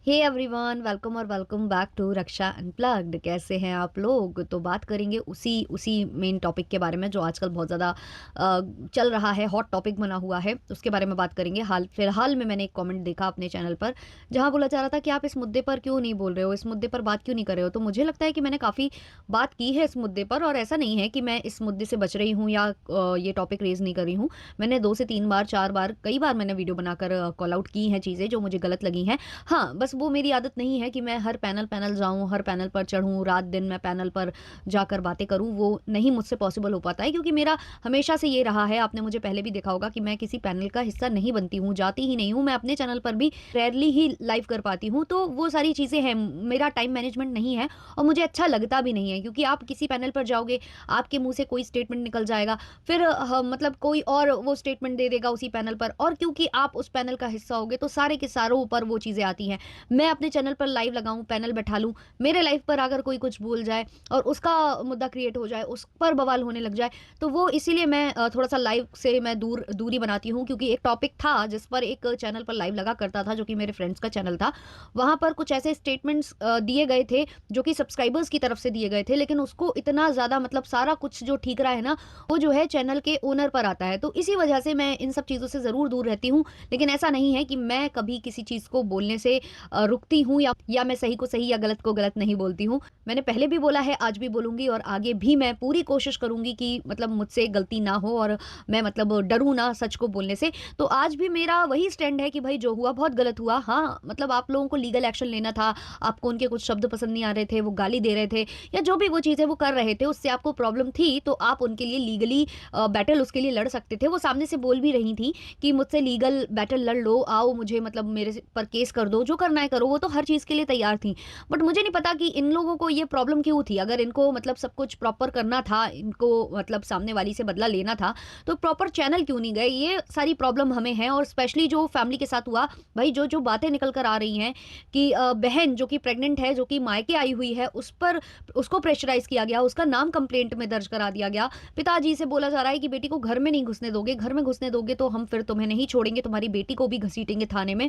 हे everyone, welcome और welcome back to Raksha unplugged. कैसे हैं आप लोग? तो बात करेंगे उसी उसी मेन टॉपिक के बारे में जो आजकल बहुत ज़्यादा चल रहा है, हॉट टॉपिक बना हुआ है। उसके बारे में बात करेंगे। फिलहाल में मैंने एक कमेंट देखा अपने चैनल पर, जहां बोला जा रहा था कि आप इस मुद्दे पर क्यों नहीं बोल रहे हो, इस मुद्दे पर बात क्यों नहीं कर रहे हो। तो मुझे लगता है कि मैंने काफ़ी बात की है इस मुद्दे पर, और ऐसा नहीं है कि मैं इस मुद्दे से बच रही हूँ या ये टॉपिक रेज नहीं कर रही हूँ। मैंने 2 से 3 बार 4 बार कई बार मैंने वीडियो बनाकर कॉल आउट की हैं चीज़ें जो मुझे गलत लगी हैं। हाँ, बस वो मेरी आदत नहीं है कि मैं हर पैनल जाऊँ, हर पैनल पर चढ़ूँ, रात-दिन मैं पैनल पर जाकर बातें करूँ, वो नहीं मुझसे पॉसिबल हो पाता है, क्योंकि मेरा हमेशा से ये रहा है। आपने मुझे पहले भी देखा होगा कि मैं किसी पैनल का हिस्सा नहीं बनती हूँ, जाती ही नहीं हूँ। मैं अपने चैनल पर भी रेयरली ही लाइव कर पाती हूँ, तो वो सारी चीज़ें हैं। मेरा टाइम मैनेजमेंट नहीं है और मुझे अच्छा लगता भी नहीं है, क्योंकि आप किसी पैनल पर जाओगे, आपके मुँह से कोई स्टेटमेंट निकल जाएगा, फिर मतलब कोई और वो स्टेटमेंट दे देगा उसी पैनल पर, और क्योंकि आप उस पैनल का हिस्सा होगे, तो सारे के सारों पर वो चीज़ें आती हैं। मैं अपने चैनल पर लाइव लगाऊँ, पैनल बैठा लूँ, मेरे लाइव पर अगर कोई कुछ बोल जाए और उसका मुद्दा क्रिएट हो जाए, उस पर बवाल होने लग जाए, तो वो इसीलिए मैं थोड़ा-सा लाइव से मैं दूरी बनाती हूँ, क्योंकि एक टॉपिक था जिस पर एक चैनल पर लाइव लगा करता था, जो कि मेरे फ्रेंड्स का चैनल था। वहाँ पर कुछ ऐसे स्टेटमेंट्स दिए गए थे, जो कि सब्सक्राइबर्स की तरफ से दिए गए थे, लेकिन उसको इतना ज़्यादा मतलब सारा कुछ जो ठीक रहा है ना, वो जो है चैनल के ओनर पर आता है। तो इसी वजह से मैं इन सब चीज़ों से ज़रूर दूर रहती हूँ। लेकिन ऐसा नहीं है कि मैं कभी किसी चीज़ को बोलने से रुकती हूँ, या मैं सही को सही या गलत को गलत नहीं बोलती हूँ। मैंने पहले भी बोला है, आज भी बोलूँगी, और आगे भी मैं पूरी कोशिश करूँगी कि मतलब मुझसे गलती ना हो और मैं मतलब डरूँ ना सच को बोलने से। तो आज भी मेरा वही स्टैंड है कि भई जो हुआ बहुत गलत हुआ। हाँ, मतलब आप लोगों को लीगल एक्शन लेना था, आपको उनके कुछ शब्द पसंद नहीं आ रहे थे, वो गाली दे रहे थे या जो भी वो चीज़ें वो कर रहे थे, उससे आपको प्रॉब्लम थी, तो आप उनके लिए लीगली बैटल उसके लिए लड़ सकते थे। वो सामने से बोल भी रही थी कि मुझसे लीगल बैटल लड़ लो, आओ मुझे मतलब मेरे पर केस कर दो, जो करना है करो। वो तो हर चीज़ के लिए तैयार थी। बट मुझे नहीं पता कि इन लोगों को ये प्रॉब्लम क्यों थी? अगर इनको मतलब सब कुछ प्रॉपर करना था, इनको मतलब सामने वाली से बदला लेना था, तो प्रॉपर चैनल क्यों नहीं गए? ये सारी प्रॉब्लम हमें है, और स्पेशली जो फैमिली के साथ हुआ, भई जो-जो बातें निकल कर आ रही हैं कि बहन जो कि प्रेग्नेंट है, जो कि मायके आई हुई है, उस पर उसको प्रेशराइज़ किया गया, उसका नाम कंप्लेंट में दर्ज करा दिया गया। पिताजी से बोला जा रहा है कि बेटी को घर में नहीं घुसने दोगे, घर में घुसने दोगे तो हम फिर तुम्हें नहीं छोड़ेंगे, तुम्हारी बेटी को भी घसीटेंगे थाने में।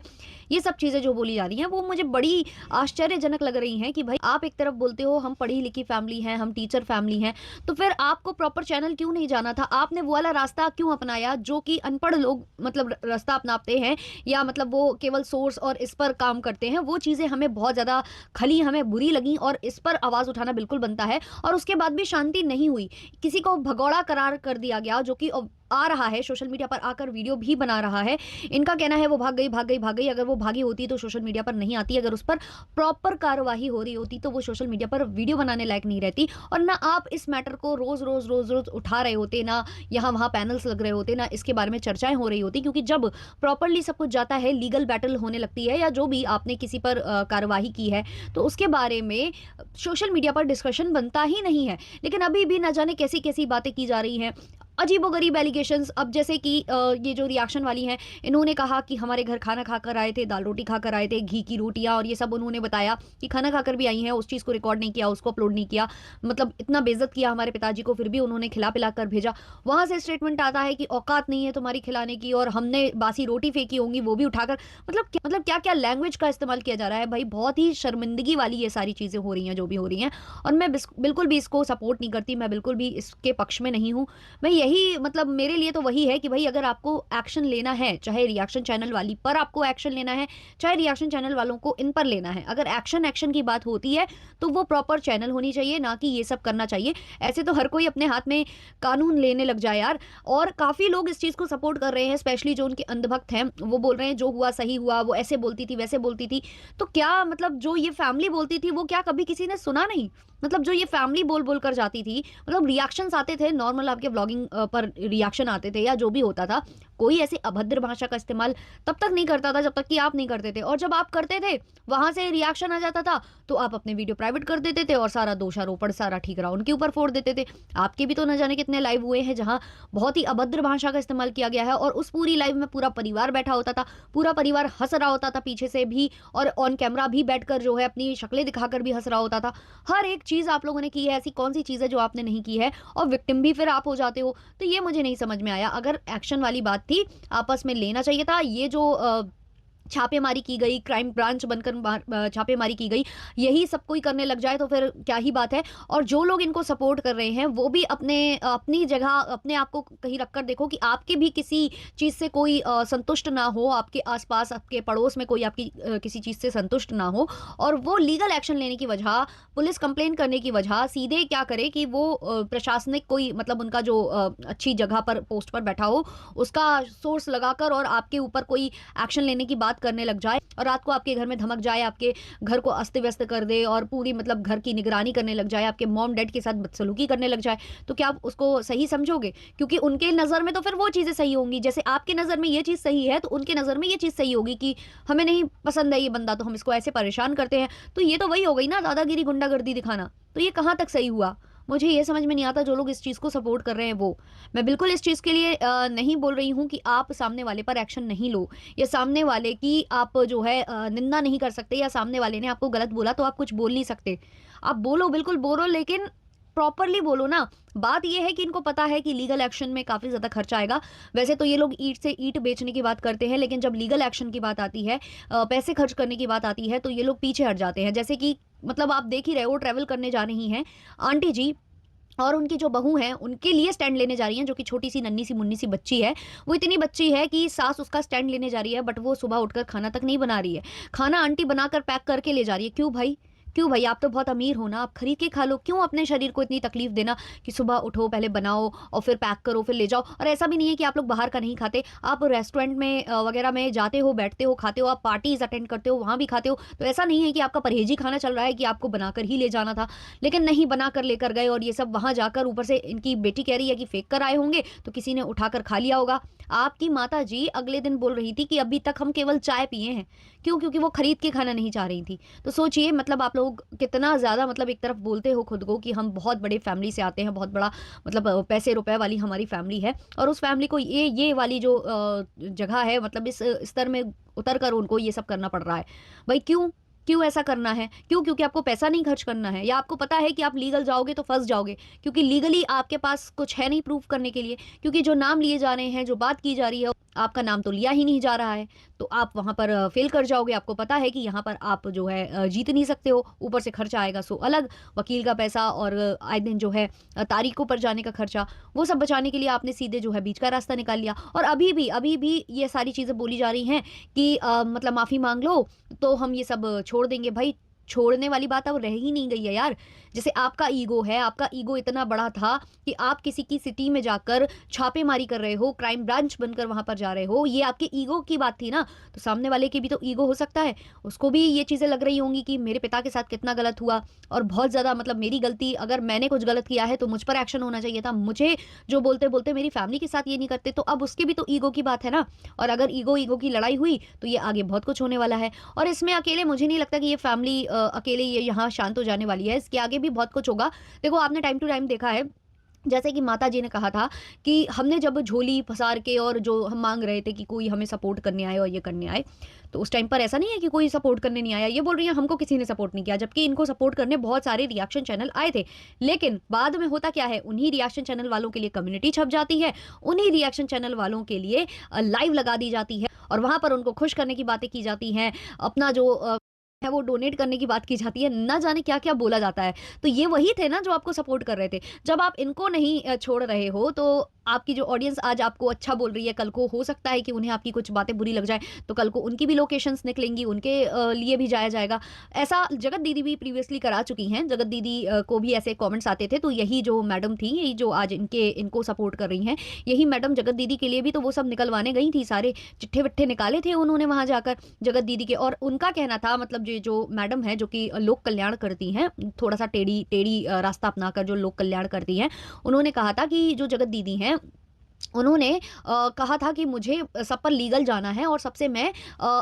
ये सब चीज़ें जो बोली जा रही हैं, वो मुझे बड़ी आश्चर्यजनक लग रही हैं कि भाई आप एक तरफ बोलते हो हम पढ़ी लिखी फैमिली हैं, हम टीचर फैमिली हैं, तो फिर आपको प्रॉपर चैनल क्यों नहीं जाना था? आपने वो वाला रास्ता क्यों अपनाया जो कि अनपढ़ लोग मतलब रास्ता अपनाते हैं, या मतलब वो केवल सोर्स और इस पर काम करते हैं। वो चीज़ें हमें बहुत ज़्यादा खली, हमें बुरी लगी, और इस पर आवाज़ उठाना बिल्कुल बनता है। और उसके बाद भी शांति नहीं हुई। किसी को भगौड़ा करार कर दिया गया, जो कि आ रहा है सोशल मीडिया पर आकर वीडियो भी बना रहा है। इनका कहना है वो भाग गई, भाग गई, भाग गई। अगर वो भागी होती तो सोशल मीडिया पर नहीं आती। अगर उस पर प्रॉपर कार्यवाही हो रही होती तो वो सोशल मीडिया पर वीडियो बनाने लायक नहीं रहती, और ना आप इस मैटर को रोज रोज उठा रहे होते, ना यहाँ वहाँ पैनल्स लग रहे होते, ना इसके बारे में चर्चाएं हो रही होती। क्योंकि जब प्रॉपरली सब कुछ जाता है, लीगल बैटल होने लगती है, या जो भी आपने किसी पर कार्यवाही की है, तो उसके बारे में सोशल मीडिया पर डिस्कशन बनता ही नहीं है। लेकिन अभी भी ना जाने कैसी कैसी बातें की जा रही हैं, अजीबोगरीब एलिगेशंस। अब जैसे कि ये जो रिएक्शन वाली हैं, इन्होंने कहा कि हमारे घर खाना खाकर आए थे, दाल रोटी खाकर आए थे, घी की रोटियां, और ये सब उन्होंने बताया कि खाना खाकर भी आई हैं। उस चीज़ को रिकॉर्ड नहीं किया, उसको अपलोड नहीं किया, मतलब इतना बेइज्जत किया हमारे पिताजी को, फिर भी उन्होंने खिला पिला कर भेजा। वहां से स्टेटमेंट आता है कि औकात नहीं है तुम्हारी खिलाने की, और हमने बासी रोटी फेंकी होंगी वो भी उठाकर। मतलब क्या क्या लैंग्वेज का इस्तेमाल किया जा रहा है भाई। बहुत ही शर्मिंदगी वाली ये सारी चीज़ें हो रही हैं जो भी हो रही हैं, और मैं बिल्कुल भी इसको सपोर्ट नहीं करती। मैं बिल्कुल भी इसके पक्ष में नहीं हूँ। मैं यही मतलब मेरे लिए तो वही है कि भाई अगर आपको एक्शन लेना है, चाहे रिएक्शन चैनल वाली पर आपको एक्शन लेना है, चाहे रिएक्शन चैनल वालों को इन पर लेना है, अगर एक्शन एक्शन की बात होती है तो वो प्रॉपर चैनल होनी चाहिए, ना कि ये सब करना चाहिए। ऐसे तो हर कोई अपने हाथ में कानून लेने लग जाए यार। और काफ़ी लोग इस चीज़ को सपोर्ट कर रहे हैं, स्पेशली जो उनके अंधभक्त हैं, वो बोल रहे हैं जो हुआ सही हुआ, वो ऐसे बोलती थी वैसे बोलती थी। तो क्या मतलब जो ये फैमिली बोलती थी वो क्या कभी किसी ने सुना नहीं? मतलब जो ये फैमिली बोल बोल कर जाती थी, मतलब रिएक्शंस आते थे नॉर्मल, आपके व्लॉगिंग पर रिएक्शन आते थे या जो भी होता था, कोई ऐसी अभद्र भाषा का इस्तेमाल तब तक नहीं करता था जब तक कि आप नहीं करते थे। और जब आप करते थे, वहां से रिएक्शन आ जाता था, तो आप अपने वीडियो प्राइवेट कर देते थे और सारा दोषारोपण, सारा ठीकरा उनके ऊपर फोड़ देते थे। आपके भी तो न जाने कितने लाइव हुए हैं जहां बहुत ही अभद्र भाषा का इस्तेमाल किया गया है, और उस पूरी लाइव में पूरा परिवार बैठा होता था, पूरा परिवार हंस रहा होता था पीछे से भी, और ऑन कैमरा भी बैठकर जो है अपनी शक्लें दिखाकर भी हंस रहा होता था। हर एक चीज आप लोगों ने की है, ऐसी कौन सी चीज है जो आपने नहीं की है, और विक्टिम भी फिर आप हो जाते हो। तो ये मुझे नहीं समझ में आया। अगर एक्शन वाली बात थी, आपस में लेना चाहिए था। ये जो छापेमारी की गई, क्राइम ब्रांच बनकर छापेमारी की गई, यही सब कोई करने लग जाए तो फिर क्या ही बात है। और जो लोग इनको सपोर्ट कर रहे हैं वो भी अपनी जगह अपने आप को कहीं रख कर देखो कि आपके भी किसी चीज़ से कोई संतुष्ट ना हो, आपके आस-पास, आपके पड़ोस में कोई आपकी किसी चीज़ से संतुष्ट ना हो और वो लीगल एक्शन लेने की वजह, पुलिस कंप्लेंट करने की वजह सीधे क्या करे कि वो प्रशासनिक कोई मतलब उनका जो अच्छी जगह पर पोस्ट पर बैठा हो, उसका सोर्स लगाकर और आपके ऊपर कोई एक्शन लेने की बात करने लग जाए और रात को आपके घर में धमक जाए, आपके घर को अस्त-व्यस्त कर दे और पूरी मतलब घर की निगरानी करने लग जाए, आपके मॉम-डैड के साथ बदसलूकी करने लग जाए, तो क्या आप उसको सही समझोगे? क्योंकि उनके नज़र में तो फिर वो चीज़ें सही होंगी। जैसे आपकी नज़र में ये चीज़ सही है, तो उनके नज़र में ये चीज़ सही होगी कि हमें नहीं पसंद है ये बंदा, तो हम इसको ऐसे परेशान करते हैं। तो ये तो वही हो गई ना दादागिरी, गुंडागर्दी दिखाना। तो ये कहाँ तक सही हुआ? मुझे ये समझ में नहीं आता जो लोग इस चीज़ को सपोर्ट कर रहे हैं वो। मैं बिल्कुल इस चीज़ के लिए नहीं बोल रही हूँ कि आप सामने वाले पर एक्शन नहीं लो या सामने वाले की आप जो है निंदा नहीं कर सकते या सामने वाले ने आपको गलत बोला तो आप कुछ बोल नहीं सकते। आप बोलो, बिल्कुल बोलो लेकिन प्रॉपरली बोलो ना। बात ये है कि इनको पता है कि लीगल एक्शन में काफ़ी ज़्यादा खर्चा आएगा। वैसे तो ये लोग ईंट से ईंट बेचने की बात करते हैं लेकिन जब लीगल एक्शन की बात आती है, पैसे खर्च करने की बात आती है तो ये लोग पीछे हट जाते हैं। जैसे कि मतलब आप देख ही रहे हो ट्रैवल करने जा रही हैं आंटी जी और उनकी जो बहू हैं, उनके लिए स्टैंड लेने जा रही हैं, जो कि छोटी-सी, नन्ही-सी, मुन्नी-सी बच्ची है। वो इतनी बच्ची है कि सास उसका स्टैंड लेने जा रही है, बट वो सुबह उठकर खाना तक नहीं बना रही है। खाना आंटी बनाकर पैक करके ले जा रही है। क्यों भाई? क्यों भई? आप तो बहुत अमीर हो ना, आप खरीद के खा लो। क्यों अपने शरीर को इतनी तकलीफ देना कि सुबह उठो, पहले बनाओ और फिर पैक करो, फिर ले जाओ। और ऐसा भी नहीं है कि आप लोग बाहर का नहीं खाते। आप रेस्टोरेंट में वगैरह में जाते हो, बैठते हो, खाते हो, आप पार्टीज़ अटेंड करते हो, वहाँ भी खाते हो। तो ऐसा नहीं है कि आपका परहेज़ी खाना चल रहा है कि आपको बनाकर ही ले जाना था। लेकिन नहीं, बनाकर लेकर गए और ये सब वहाँ जाकर ऊपर से इनकी बेटी कह रही है कि फेंक कर आए होंगे, तो किसी ने उठाकर खा लिया होगा। आपकी माताजी अगले दिन बोल रही थी कि अभी तक हम केवल चाय पिए हैं। क्यों? क्योंकि वो खरीद के खाना नहीं चाह रही थी। तो सोचिए मतलब आप लोग कितना ज़्यादा मतलब एक तरफ बोलते हो खुद को कि हम बहुत बड़े फैमिली से आते हैं, बहुत बड़ा मतलब पैसे रुपए वाली हमारी फैमिली है और उस फैमिली को ये वाली जो जगह है मतलब इस स्तर में उतर कर उनको ये सब करना पड़ रहा है। भाई क्यों? क्यों ऐसा करना है? क्यों? क्योंकि आपको पैसा नहीं खर्च करना है या आपको पता है कि आप लीगल जाओगे तो फँस जाओगे क्योंकि लीगली आपके पास कुछ है नहीं प्रूफ़ करने के लिए क्योंकि जो नाम लिए जा रहे हैं, जो बात की जा रही है, आपका नाम तो लिया ही नहीं जा रहा है। तो आप वहाँ पर फ़ेल कर जाओगे। आपको पता है कि यहाँ पर आप जो है जीत नहीं सकते हो, ऊपर से खर्चा आएगा सो अलग, वकील का पैसा और आए दिन जो है तारीखों पर जाने का खर्चा, वो सब बचाने के लिए आपने सीधे जो है बीच का रास्ता निकाल लिया। और अभी भी ये सारी चीज़ें बोली जा रही हैं कि मतलब माफ़ी माँग लो, तो हम ये सब छोड़ देंगे। भाई, छोड़ने वाली बात अब रह ही नहीं गई है यार। जैसे आपका ईगो है, आपका ईगो इतना बड़ा था कि आप किसी की सिटी में जाकर छापेमारी कर रहे हो, क्राइम ब्रांच बनकर वहाँ पर जा रहे हो, ये आपके ईगो की बात थी ना। तो सामने वाले की भी तो ईगो हो सकता है, उसको भी ये चीज़ें लग रही होंगी कि मेरे पिता के साथ कितना गलत हुआ और बहुत ज़्यादा मतलब मेरी गलती, अगर मैंने कुछ गलत किया है तो मुझ पर एक्शन होना चाहिए था। मुझे जो बोलते-बोलते मेरी फैमिली के साथ ये नहीं करते, तो अब उसकी भी तो ईगो की बात है ना। और अगर ईगो की लड़ाई हुई, तो ये आगे बहुत कुछ होने वाला है। और इसमें अकेले मुझे नहीं लगता कि ये फैमिली अकेले ये यहाँ शांत हो जाने वाली है, इसके आगे भी बहुत कुछ होगा। देखो आपने टाइम टू टाइम देखा है, जैसे कि माताजी ने कहा था कि हमने जब झोली पसार के और जो हम माँग रहे थे कि कोई हमें सपोर्ट करने आए और ये करने आए, तो उस टाइम पर ऐसा नहीं है कि कोई सपोर्ट करने नहीं आया। ये बोल रही हैं हमको किसी ने सपोर्ट नहीं किया, जबकि इनको सपोर्ट करने बहुत सारे रिएक्शन चैनल आए थे। लेकिन बाद में होता क्या है, उन्हीं रिएक्शन चैनल वालों के लिए कम्युनिटी छप जाती है, उन्हीं रिएक्शन चैनल वालों के लिए लाइव लगा दी जाती है और वहाँ पर उनको खुश करने की बातें की जाती हैं। अपना जो है वो डोनेट करने की बात की जाती है, ना जाने क्या-क्या बोला जाता है। तो ये वही थे ना जो आपको सपोर्ट कर रहे थे। जब आप इनको नहीं छोड़ रहे हो तो आपकी जो ऑडियंस आज आपको अच्छा बोल रही है, कल को हो सकता है कि उन्हें आपकी कुछ बातें बुरी लग जाए, तो कल को उनकी भी लोकेशंस निकलेंगी, उनके लिए भी जाया जाएगा। ऐसा जगत दीदी भी प्रीवियसली करा चुकी हैं। जगत दीदी को भी ऐसे कमेंट्स आते थे, तो यही जो मैडम थी, यही जो आज इनको सपोर्ट कर रही हैं, यही मैडम जगत दीदी के लिए भी तो वो सब निकलवाने गई थी, सारे चिट्ठे-विट्ठे निकाले थे उन्होंने वहाँ जाकर जगत दीदी के। और उनका कहना था मतलब ये जो मैडम है जो कि लोक कल्याण करती हैं, थोड़ा-सा टेढ़ी टेढ़ी रास्ता अपनाकर जो लोक कल्याण करती हैं, उन्होंने कहा था कि जो जगत दीदी हैं उन्होंने कहा था कि मुझे सब पर लीगल जाना है और सबसे मैं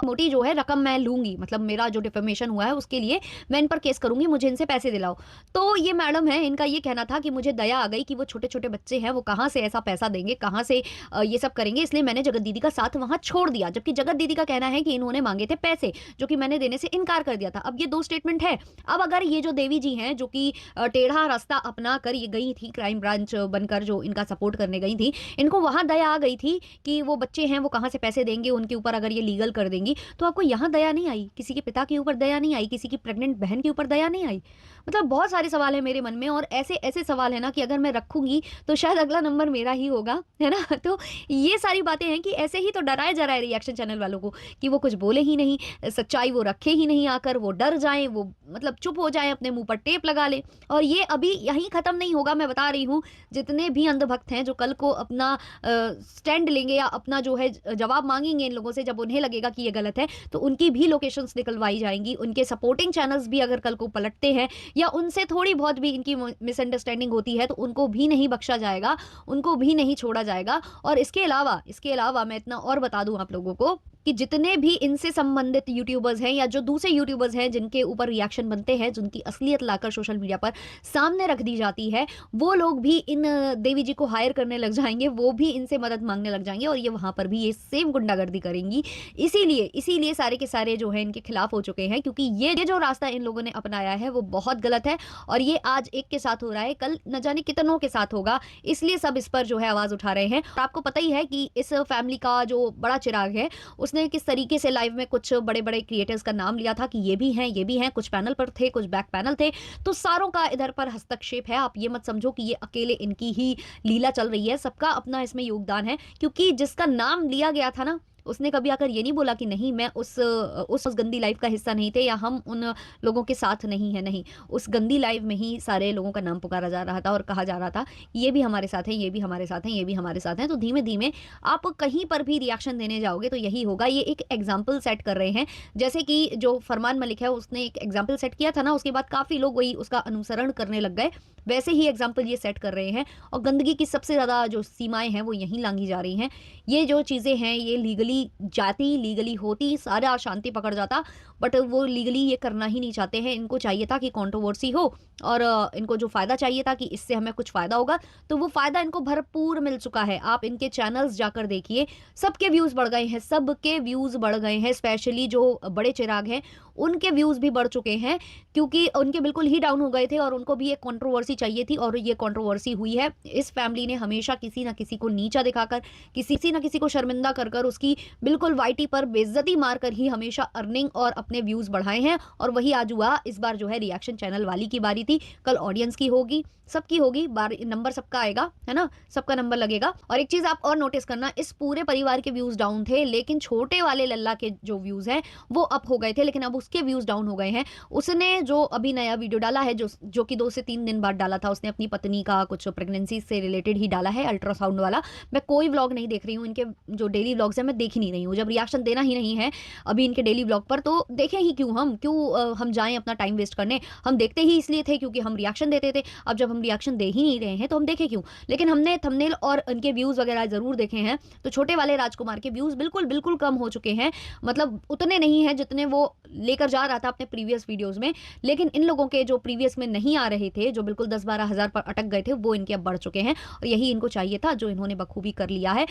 मोटी जो है रकम मैं लूँगी, मतलब मेरा जो डिफेमेशन हुआ है उसके लिए मैं इन पर केस करूँगी, मुझे इनसे पैसे दिलाओ। तो ये मैडम है, इनका ये कहना था कि मुझे दया आ गई कि वो छोटे-छोटे बच्चे हैं, वो कहाँ से ऐसा पैसा देंगे, कहाँ से ये सब करेंगे, इसलिए मैंने जगत दीदी का साथ वहाँ छोड़ दिया। जबकि जगत दीदी का कहना है कि इन्होंने माँगे थे पैसे, जो कि मैंने देने से इनकार कर दिया था। अब ये 2 स्टेटमेंट है। अब अगर ये जो देवी जी हैं, जो कि टेढ़ा रास्ता अपना कर ये गई थी, क्राइम ब्रांच बनकर जो इनका सपोर्ट करने गई थी, इनको इनको वहाँ दया आ गई थी कि वो बच्चे हैं, वो कहाँ से पैसे देंगे उनके ऊपर अगर ये लीगल कर देंगी, तो आपको यहाँ दया नहीं आई, किसी के पिता के ऊपर दया नहीं आई, किसी की प्रेग्नेंट बहन के ऊपर दया नहीं आई। मतलब बहुत सारे सवाल हैं मेरे मन में, और ऐसे सवाल हैं ना कि अगर मैं रखूँगी तो शायद अगला नंबर मेरा ही होगा, है ना? तो ये सारी बातें हैं कि ऐसे ही तो डराया जा रहा है रिएक्शन चैनल वालों को कि वो कुछ बोले ही नहीं, सच्चाई वो रखे ही नहीं आकर, वो डर जाएँ, वो मतलब चुप हो जाएँ, अपने मुँह पर टेप लगा लें। और ये अभी यहीं ख़त्म नहीं होगा, मैं बता रही हूँ। जितने भी अंधभक्त हैं जो कल को अपना स्टैंड लेंगे या अपना जो है जवाब माँगेंगे इन लोगों से, जब उन्हें लगेगा कि ये गलत है, तो उनकी भी लोकेशंस निकलवाई जाएँगी। उनके सपोर्टिंग चैनल्स भी अगर कल को पलटते हैं या उनसे थोड़ी बहुत भी इनकी मिसअंडरस्टैंडिंग होती है, तो उनको भी नहीं बख्शा जाएगा, उनको भी नहीं छोड़ा जाएगा। और इसके अलावा मैं इतना और बता दूँ आप लोगों को कि जितने भी इनसे संबंधित यूट्यूबर्स हैं या जो दूसरे यूट्यूबर्स हैं जिनके ऊपर रिएक्शन बनते हैं, जिनकी असलियत लाकर सोशल मीडिया पर सामने रख दी जाती है, वो लोग भी इन देवी जी को हायर करने लग जाएँगे, वो भी इनसे मदद माँगने लग जाएँगे और ये वहाँ पर भी ये सेम गुंडागर्दी करेंगी। इसीलिए सारे के सारे जो हैं इनके खिलाफ हो चुके हैं, क्योंकि ये जो रास्ता इन लोगों ने अपनाया है वो बहुत गलत है, और ये आज एक के साथ हो रहा है, कल न जाने कितनों के साथ होगा। इसलिए सब इस पर जो है आवाज़ उठा रहे हैं। आपको पता ही है कि इस फैमिली का जो बड़ा चिराग है, उसने किस तरीके से लाइव में कुछ बड़े-बड़े क्रिएटर्स का नाम लिया था कि ये भी हैं, कुछ पैनल पर थे, कुछ बैक पैनल थे। तो सारों का इधर पर हस्तक्षेप है। आप ये मत समझो कि ये अकेले इनकी ही लीला चल रही है, सबका अपना इसमें योगदान है, क्योंकि जिसका नाम लिया गया था ना, उसने कभी आकर ये नहीं बोला कि नहीं मैं उस गंदी लाइव का हिस्सा नहीं थे या हम उन लोगों के साथ नहीं है, नहीं। उस गंदी लाइव में ही सारे लोगों का नाम पुकारा जा रहा था और कहा जा रहा था, ये भी हमारे साथ है, ये भी हमारे साथ है, ये भी हमारे साथ है। तो धीमे-धीमे आप कहीं पर भी रिएक्शन देने जाओगे तो यही होगा। ये एक एग्ज़ाम्पल सेट कर रहे हैं, जैसे कि जो फरमान मलिक है उसने एक एग्ज़ाम्पल सेट किया था ना, उसके बाद काफ़ी लोग वही उसका अनुसरण करने लग गए। वैसे ही एग्ज़ाम्पल ये सेट कर रहे हैं, और गंदगी की सबसे ज़्यादा जो सीमाएँ हैं वो यहीं लांघी जा रही हैं। ये जो चीज़ें हैं ये लीगली जाती, लीगली होती, सारा शांति पकड़ जाता, बट वो लीगली ये करना ही नहीं चाहते हैं। इनको चाहिए था कि कंट्रोवर्सी हो, और इनको जो फ़ायदा चाहिए था कि इससे हमें कुछ फ़ायदा होगा, तो वो फ़ायदा इनको भरपूर मिल चुका है। आप इनके चैनल्स जाकर देखिए, सबके व्यूज़ बढ़ गए हैं, सबके व्यूज़ बढ़ गए हैं। स्पेशली जो बड़े चिराग हैं, उनके व्यूज़ भी बढ़ चुके हैं, क्योंकि उनके बिल्कुल ही डाउन हो गए थे और उनको भी एक कंट्रोवर्सी चाहिए थी, और ये कंट्रोवर्सी हुई है। इस फैमिली ने हमेशा किसी न किसी को नीचा दिखाकर, किसी न किसी को शर्मिंदा कर कर, उसकी बिल्कुल वाईटी पर बेइज्जती मारकर ही हमेशा अर्निंग और अपने व्यूज़ बढ़ाए हैं। और वही आज हुआ। इस बार जो है रिएक्शन चैनल वाली की बारी थी, कल ऑडियंस की होगी, सबकी होगी, नंबर सबका आएगा, है ना? सबका नंबर लगेगा। और एक चीज़ आप और नोटिस करना, इस पूरे परिवार के व्यूज़ डाउन थे, लेकिन छोटे वाले लल्ला के जो व्यूज़ हैं वो अप हो गए थे, लेकिन अब उसके व्यूज़ डाउन हो गए हैं। उसने जो अभी नया वीडियो डाला है, जो कि 2 से 3 दिन बाद डाला था, उसने अपनी पत्नी का कुछ प्रेगनेंसी से रिलेटेड ही डाला है, अल्ट्रासाउंड वाला। मैं कोई व्लॉग नहीं देख रही हूँ, इनके जो डेली व्लॉग्स हैं मैं देख ही नहीं रही हूँ। जब रिएक्शन देना ही नहीं है अभी इनके डेली व्लॉग पर, तो देखें ही क्यों हम? हम जाएँ अपना टाइम वेस्ट करने? हम देखते ही इसलिए थे क्योंकि हम रिएक्शन देते थे। अब जब हम रिएक्शन दे ही नहीं रहे हैं तो हम देखें क्यों? लेकिन हमने थंबनेल और इनके व्यूज़ वगैरह ज़रूर देखे हैं, तो छोटे वाले राजकुमार के व्यूज़ बिल्कुल कम हो चुके हैं। मतलब उतने नहीं हैं जितने वो लेकर जा रहा था अपने प्रीवियस वीडियोज़ में। लेकिन इन लोगों के जो प्रीवियस में नहीं आ रहे थे, जो बिल्कुल 10-12 हज़ार पर अटक गए थे, वो इनके अब बढ़ चुके हैं, और यही इनको चाहिए था, जो इन्होंने बखूबी कर लिया है।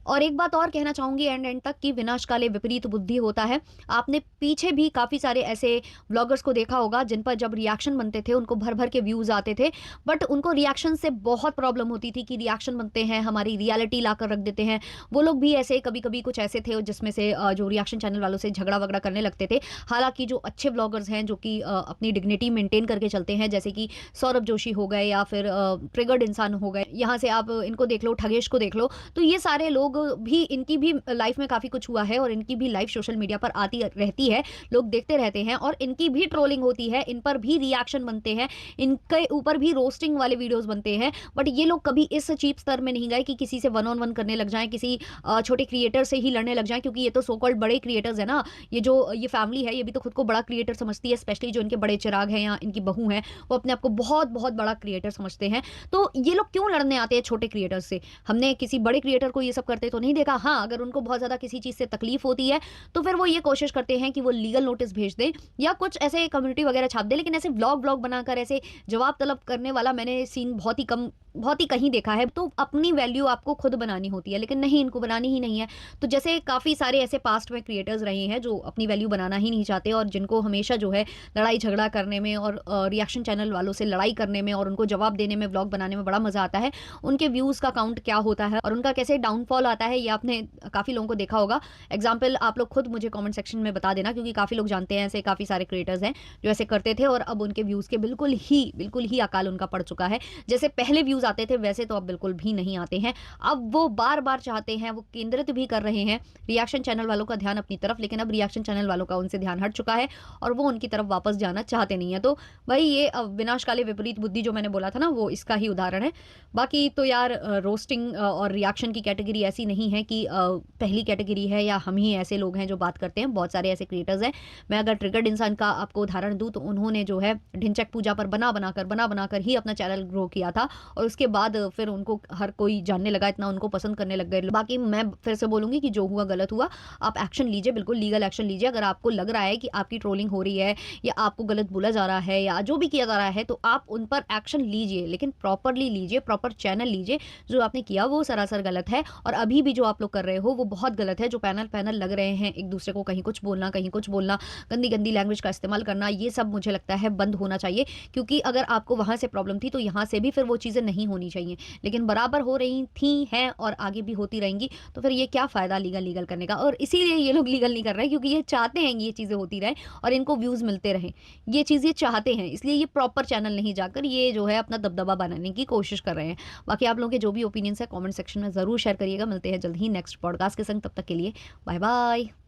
और एक बात और कहना चाहूँगी एंड तक, कि विनाश काले विपरीत बुद्धि होता है। आपने पीछे भी काफ़ी सारे ऐसे व्लॉगर्स को देखा होगा जिन पर जब रिएक्शन बनते थे उनको भर-भर के व्यूज़ आते थे, बट उनको रिएक्शन से बहुत प्रॉब्लम होती थी कि रिएक्शन बनते हैं, हमारी रियलिटी लाकर रख देते हैं। वो लोग भी ऐसे कभी-कभी कुछ ऐसे थे जिसमें से जो रिएक्शन चैनल वालों से झगड़ा-वगड़ा करने लगते थे। हालाँकि जो अच्छे व्लॉगर्स हैं, जो कि अपनी डिग्निटी मेंटेन करके चलते हैं, जैसे कि सौरभ जोशी हो गए या फिर ट्रिगर्ड इंसान हो गए, यहाँ से आप इनको देख लो, ठगेश को देख लो, तो ये सारे लोग भी, इनकी भी लाइफ में काफ़ी कुछ हुआ है और इनकी भी लाइफ सोशल मीडिया पर आती रहती है, लोग देखते रहते हैं, और इनकी भी ट्रोलिंग होती है, इन पर भी रिएक्शन बनते हैं, इनके ऊपर भी रोस्टिंग वाले वीडियोस बनते हैं। बट ये लोग कभी इस चीप स्तर में नहीं गए कि किसी से वन ऑन वन करने लग जाएं, किसी छोटे क्रिएटर से ही लड़ने लग जाएं, क्योंकि ये तो सो कॉल्ड बड़े क्रिएटर्स है ना। ये फैमिली है, ये भी तो खुद को बड़ा क्रिएटर समझती है, स्पेशली जो इनके बड़े चिराग हैं या इनकी बहू हैं, वो अपने आप को बहुत बहुत बड़ा क्रिएटर समझते हैं। तो ये लोग क्यों लड़ने आते हैं छोटे क्रिएटर्स से? हमने किसी बड़े क्रिएटर को ये सब करते तो नहीं देखा। हाँ, अगर उनको बहुत ज़्यादा किसी चीज़ से तकलीफ होती है तो फिर वो ये कोशिश करते हैं कि वो लीगल नोटिस भेज दें या कुछ ऐसे कम्युनिटी वगैरह छाप दें, लेकिन ऐसे व्लॉग बनाकर ऐसे जवाब तलब करने वाला मैंने सीन बहुत ही कम बहुत ही कहीं देखा है। तो अपनी वैल्यू आपको खुद बनानी होती है, लेकिन नहीं, इनको बनानी ही नहीं है। तो जैसे काफ़ी सारे ऐसे पास्ट में क्रिएटर्स रहे हैं जो अपनी वैल्यू बनाना ही नहीं चाहते और जिनको हमेशा जो है लड़ाई झगड़ा करने में और रिएक्शन चैनल वालों से लड़ाई करने में और उनको जवाब देने में, व्लॉग बनाने में बड़ा मज़ा आता है। उनके व्यूज़ का काउंट क्या होता है और उनका कैसे डाउनफॉल आता है, ये आपने काफ़ी लोगों को देखा होगा। एग्ज़ाम्पल आप लोग खुद मुझे कमेंट सेक्शन में बता देना, क्योंकि काफ़ी लोग जानते हैं, ऐसे काफ़ी सारे क्रिएटर्स हैं जो ऐसे करते थे और अब उनके व्यूज़ के बिल्कुल ही अकाल उनका पड़ चुका है। जैसे पहले व्यूज़ आते थे वैसे तो अब बिल्कुल भी नहीं आते हैं। अब वो बार-बार चाहते हैं, वो केंद्रित भी कर रहे हैं रिएक्शन चैनल वालों का ध्यान अपनी तरफ, लेकिन अब रिएक्शन चैनल वालों का उनसे ध्यान हट चुका है और वो उनकी तरफ वापस जाना चाहते नहीं हैं। तो वही ये विनाशकाले विपरीत बुद्धि जो मैंने बोला था ना, वो इसका ही उदाहरण है। बाकी तो यार रोस्टिंग और रिएक्शन की कैटेगरी ऐसी नहीं है कि पहली कैटेगरी है या हम ही ऐसे लोग हैं जो बात करते हैं। बहुत सारे ऐसे क्रिएटर्स हैं। मैं अगर ट्रिगर्ड इंसान का आपको उदाहरण दूँ तो उन्होंने जो है ढिंचैक पूजा पर बना-बनाकर ही अपना चैनल ग्रो किया था और उसके बाद फिर उनको हर कोई जानने लगा, इतना उनको पसंद करने लग गए। बाकी मैं फिर से बोलूँगी कि जो हुआ गलत हुआ। आप एक्शन लीजिए, बिल्कुल लीगल एक्शन लीजिए। अगर आपको लग रहा है कि आपकी ट्रोलिंग हो रही है या आपको गलत बोला जा रहा है या जो भी किया जा रहा है, तो आप उन पर एक्शन लीजिए, लेकिन प्रॉपरली लीजिए, प्रॉपर चैनल लीजिए। जो आपने किया वो सरासर गलत है और अभी भी जो आप लोग कर रहे हो वो बहुत गलत है। जो पैनल लग रहे हैं, एक दूसरे को कहीं कुछ बोलना, गंदी-गंदी लैंग्वेज का इस्तेमाल करना, ये सब मुझे लगता है बंद होना चाहिए, क्योंकि अगर आपको वहाँ से प्रॉब्लम थी तो यहाँ से भी फिर वो चीज़ें नहीं होनी चाहिए। लेकिन बराबर हो रही थी, हैं और आगे भी होती रहेंगी, तो फिर ये क्या फ़ायदा लीगल करने का। और इसीलिए ये लोग लीगल नहीं कर रहे हैं, क्योंकि ये चाहते हैं कि ये चीज़ें होती रहें और इनको व्यूज़ मिलते रहें। ये चीज़ ये चाहते हैं, इसलिए ये प्रॉपर चैनल नहीं जाकर ये जो है अपना दबदबा बनाने की कोशिश कर रहे हैं। बाकी आप लोगों के जो भी ओपिनियंस है कमेंट सेक्शन में ज़रूर शेयर करिएगा। मिलते हैं जल्द ही नेक्स्ट पॉडकास्ट के संग, तब तक के लिए बाय बाय।